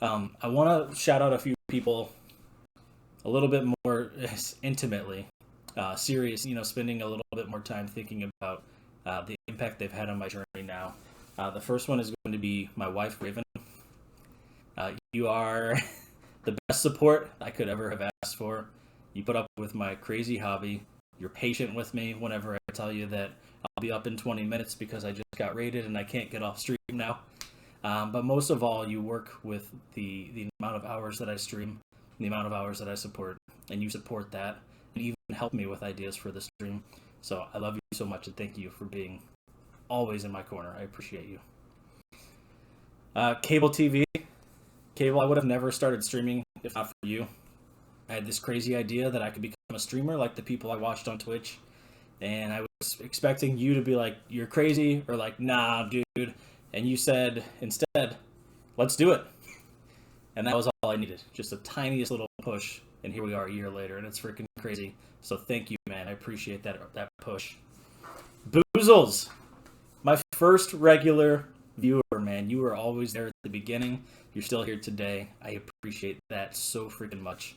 I want to shout out a few people a little bit more intimately, serious. Spending a little bit more time thinking about the impact they've had on my journey now. The first one is going to be my wife, Raven. You are the best support I could ever have asked for. You put up with my crazy hobby. You're patient with me whenever I tell you that I'll be up in 20 minutes because I just got raided and I can't get off stream now. But most of all, you work with the amount of hours that I stream, the amount of hours that I support, and you support that and even help me with ideas for the stream. So I love you so much and thank you for being always in my corner. I appreciate you. Cable TV. Cable, I would have never started streaming if not for you. I had this crazy idea that I could become a streamer like the people I watched on Twitch. And I was expecting you to be like, you're crazy, or like, nah, dude. And you said, instead, let's do it. And that was all I needed. Just the tiniest little push. And here we are a year later, and it's freaking crazy. So thank you, man. I appreciate that push. Boozles, my first regular viewer, man. You were always there at the beginning. You're still here today. I appreciate that so freaking much.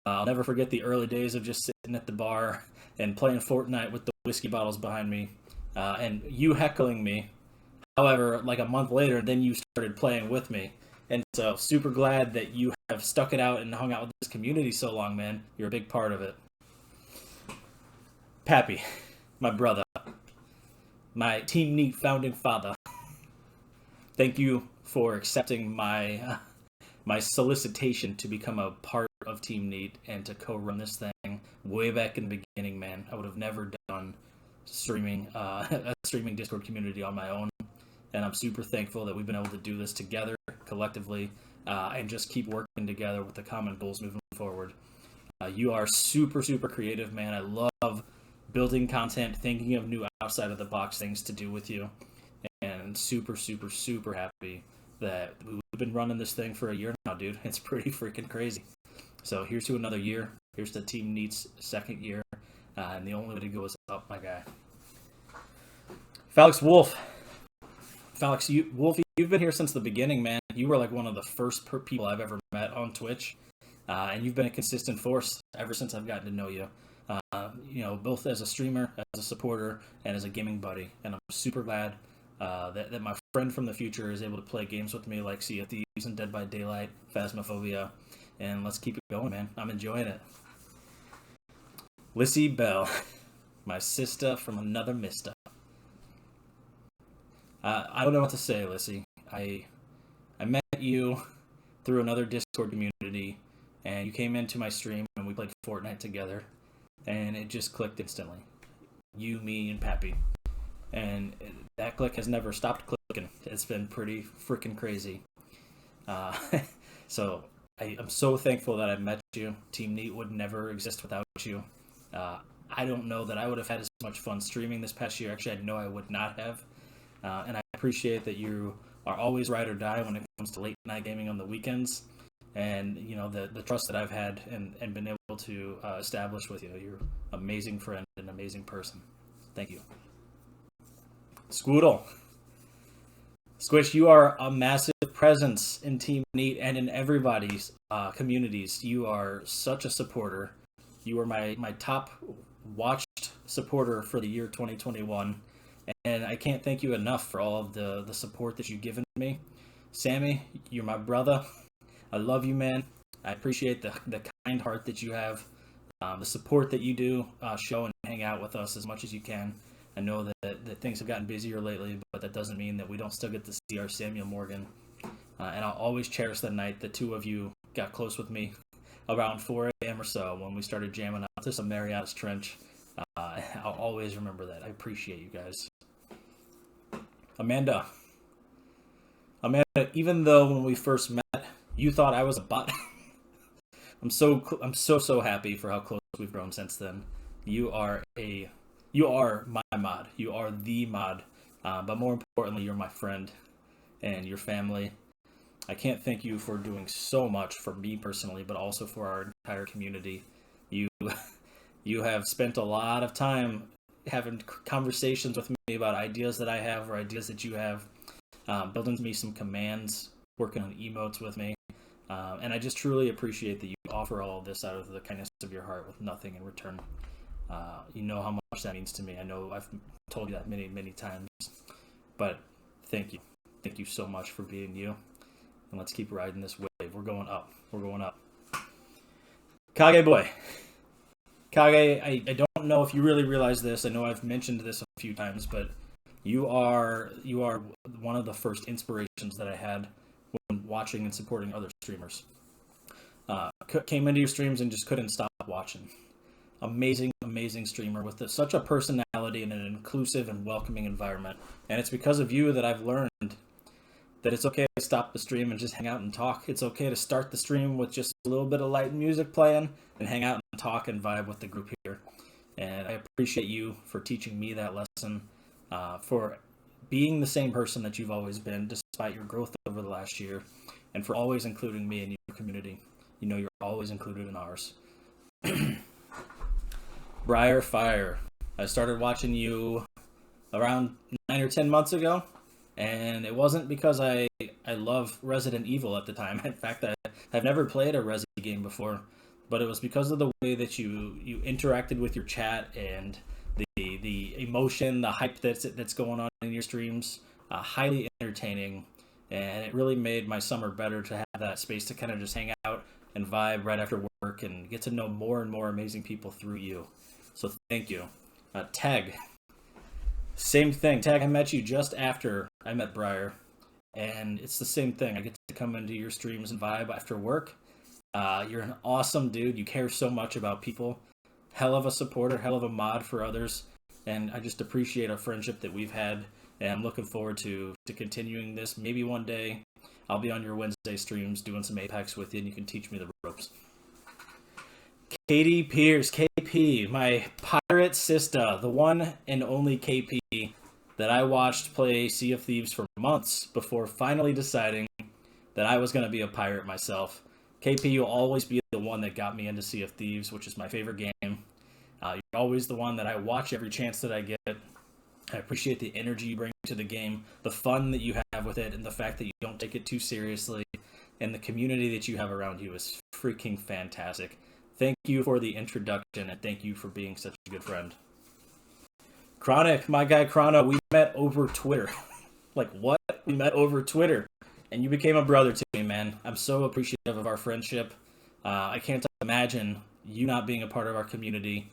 I'll never forget the early days of just sitting at the bar and playing Fortnite with the whiskey bottles behind me, and you heckling me. However, like a month later, then you started playing with me. And so, super glad that you have stuck it out and hung out with this community so long, man. You're a big part of it. Pappy, my brother, my Team Neat founding father. Thank you for accepting my solicitation to become a part of Team Neat and to co-run this thing way back in the beginning, man. I would have never done streaming a streaming Discord community on my own, and I'm super thankful that we've been able to do this together collectively and just keep working together with the common goals moving forward. You are super creative, man. I love building content, thinking of new outside of the box things to do with you, and super happy that we've been running this thing for a year now, dude. It's pretty freaking crazy. So here's to another year. Here's to Team Neat's second year. And the only way to go is up, my guy. Felix Wolf. Felix, Wolfie, you've been here since the beginning, man. You were like one of the first people I've ever met on Twitch. And you've been a consistent force ever since I've gotten to know you. Both as a streamer, as a supporter, and as a gaming buddy. And I'm super glad that my friend from the future is able to play games with me like Sea of Thieves and Dead by Daylight, Phasmophobia, and let's keep it going, man. I'm enjoying it. Lissy Bell, my sister from another mister. I don't know what to say, Lissy. I met you through another Discord community, and you came into my stream and we played Fortnite together, and it just clicked instantly. You, me, and Pappy. And that click has never stopped clicking. It's been pretty freaking crazy. So I'm so thankful that I met you. Team Neat would never exist without you. I don't know that I would have had as much fun streaming this past year. Actually, I know I would not have. And I appreciate that you are always ride or die when it comes to late night gaming on the weekends. And, the trust that I've had and been able to establish with you. You're an amazing friend and an amazing person. Thank you. Squoodle. Squish, you are a massive presence in Team Neat and in everybody's communities. You are such a supporter. You are my top watched supporter for the year 2021. And I can't thank you enough for all of the support that you've given me. Sammy, you're my brother. I love you, man. I appreciate the kind heart that you have, the support that you do, show and hang out with us as much as you can. I know that things have gotten busier lately, but that doesn't mean that we don't still get to see our Samuel Morgan. And I'll always cherish the night the two of you got close with me around 4 a.m. or so when we started jamming out to some Marianas Trench. I'll always remember that. I appreciate you guys. Amanda, even though when we first met, you thought I was a bot, I'm so happy for how close we've grown since then. You are my mod. You are the mod. But more importantly, you're my friend and your family. I can't thank you for doing so much for me personally, but also for our entire community. You have spent a lot of time having conversations with me about ideas that I have or ideas that you have, building me some commands, working on emotes with me. And I just truly appreciate that you offer all of this out of the kindness of your heart with nothing in return. You know how much that means to me. I know I've told you that many, many times, but thank you. Thank you so much for being you. And let's keep riding this wave. We're going up. We're going up. Kage boy. Kage, I don't know if you really realize this. I know I've mentioned this a few times, but you are one of the first inspirations that I had when watching and supporting other streamers. Came into your streams and just couldn't stop watching. Amazing, amazing streamer with such a personality and an inclusive and welcoming environment. And it's because of you that I've learned that it's okay to stop the stream and just hang out and talk. It's okay to start the stream with just a little bit of light music playing and hang out and talk and vibe with the group here. And I appreciate you for teaching me that lesson, for being the same person that you've always been despite your growth over the last year, and for always including me in your community. You know you're always included in ours. Briar Fire. I started watching you around 9 or 10 months ago, and it wasn't because I love Resident Evil at the time. In fact, I've never played a Resi game before, but it was because of the way that you interacted with your chat and the emotion, the hype that's going on in your streams. Highly entertaining, and it really made my summer better to have that space to kind of just hang out and vibe right after work and get to know more and more amazing people through you. So thank you. Tag. Same thing. Tag, I met you just after I met Briar, and it's the same thing. I get to come into your streams and vibe after work. You're an awesome dude. You care so much about people. Hell of a supporter, hell of a mod for others, and I just appreciate our friendship that we've had, and I'm looking forward to continuing this. Maybe one day I'll be on your Wednesday streams doing some Apex with you, and you can teach me the ropes. Katie Pierce, KP, my pirate sister, the one and only KP that I watched play Sea of Thieves for months before finally deciding that I was going to be a pirate myself. KP, you'll always be the one that got me into Sea of Thieves, which is my favorite game. You're always the one that I watch every chance that I get. I appreciate the energy you bring to the game, the fun that you have with it, and the fact that you don't take it too seriously, and the community that you have around you is freaking fantastic. Thank you for the introduction, and thank you for being such a good friend. Chronic, my guy Chrono, we met over Twitter. Like, what? We met over Twitter, and you became a brother to me, man. I'm so appreciative of our friendship. I can't imagine you not being a part of our community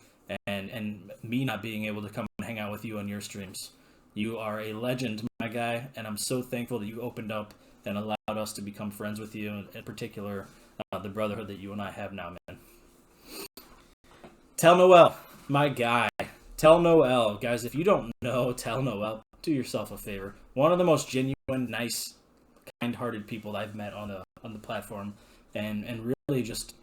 and me not being able to come and hang out with you on your streams. You are a legend, my guy, and I'm so thankful that you opened up and allowed us to become friends with you, in particular, the brotherhood that you and I have now, man. Tell Noel, my guy. Tell Noel. Guys, if you don't know Tell Noel, do yourself a favor. One of the most genuine, nice, kind-hearted people I've met on the platform, and really just,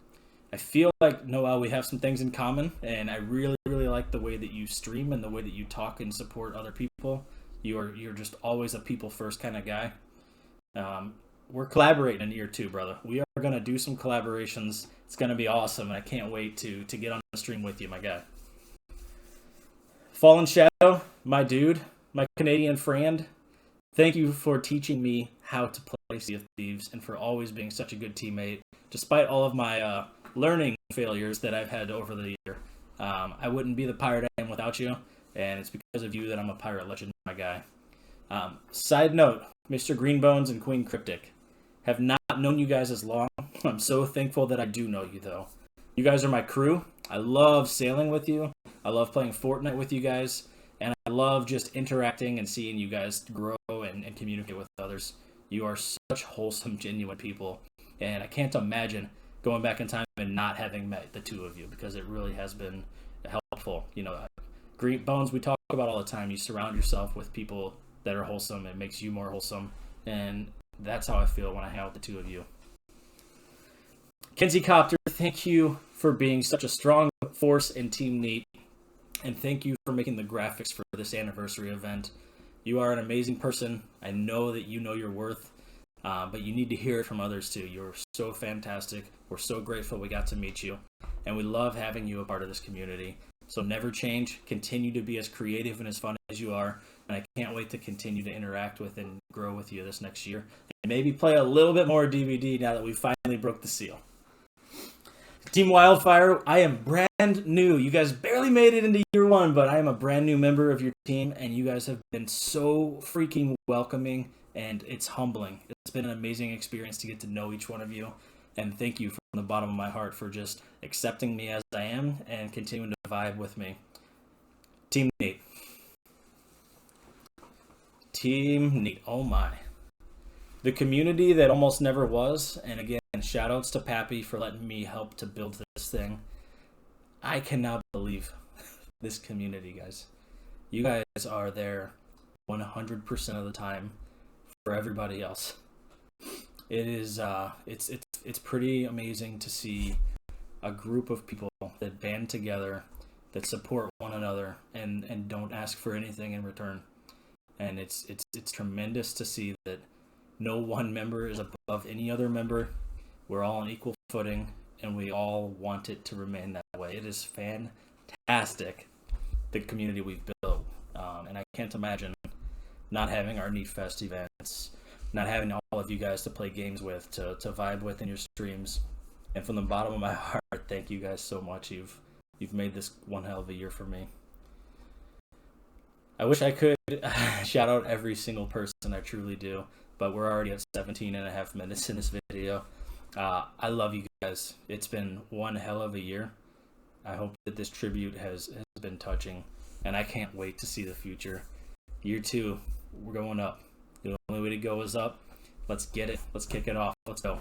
I feel like, Noel, we have some things in common, and I really, really like the way that you stream and the way that you talk and support other people. You're just always a people-first kind of guy. We're collaborating in year 2, brother. We are going to do some collaborations. It's going to be awesome, and I can't wait to get on the stream with you, my guy. Fallen Shadow, my dude, my Canadian friend, thank you for teaching me how to play Sea of Thieves and for always being such a good teammate, despite all of my learning failures that I've had over the year. I wouldn't be the pirate I am without you, and it's because of you that I'm a pirate legend, my guy. Side note, Mr. Greenbones and Queen Cryptic. Have not known you guys as long. I'm so thankful that I do know you, though. You guys are my crew. I love sailing with you. I love playing Fortnite with you guys. And I love just interacting and seeing you guys grow and communicate with others. You are such wholesome, genuine people. And I can't imagine going back in time and not having met the two of you, because it really has been helpful. You know, Greenbones, we talk about all the time. You surround yourself with people that are wholesome. It makes you more wholesome. And that's how I feel when I hang out with the two of you. Kenzie Copter, thank you for being such a strong force in Team Neat. And thank you for making the graphics for this anniversary event. You are an amazing person. I know that you know your worth, but you need to hear it from others too. You're so fantastic. We're so grateful we got to meet you. And we love having you a part of this community. So never change. Continue to be as creative and as fun as you are. And I can't wait to continue to interact with and grow with you this next year. and maybe play a little bit more DBD now that we finally broke the seal. Team Wildfire, I am brand new. You guys barely made it into year 1, but I am a brand new member of your team, and you guys have been so freaking welcoming, and it's humbling. It's been an amazing experience to get to know each one of you, and thank you from the bottom of my heart for just accepting me as I am and continuing to vibe with me. Team Neat. Team Neat. Oh my. The community that almost never was, and again, shout outs to Pappy for letting me help to build this thing. I cannot believe this community, guys. You guys are there 100% of the time for everybody else. It is it's pretty amazing to see a group of people that band together, that support one another, and don't ask for anything in return. And it's tremendous to see that no one member is above any other member. We're all on equal footing, and we all want it to remain that way. It is fantastic, the community we've built. And I can't imagine not having our Neat Fest events, not having all of you guys to play games with, to vibe with in your streams. And from the bottom of my heart, thank you guys so much. You've made this one hell of a year for me. I wish I could shout out every single person, I truly do, but we're already at 17 and a half minutes in this video. I love you guys. It's been one hell of a year. I hope that this tribute has been touching, and I can't wait to see the future. Year 2, we're going up. The only way to go is up. Let's get it. Let's kick it off. Let's go.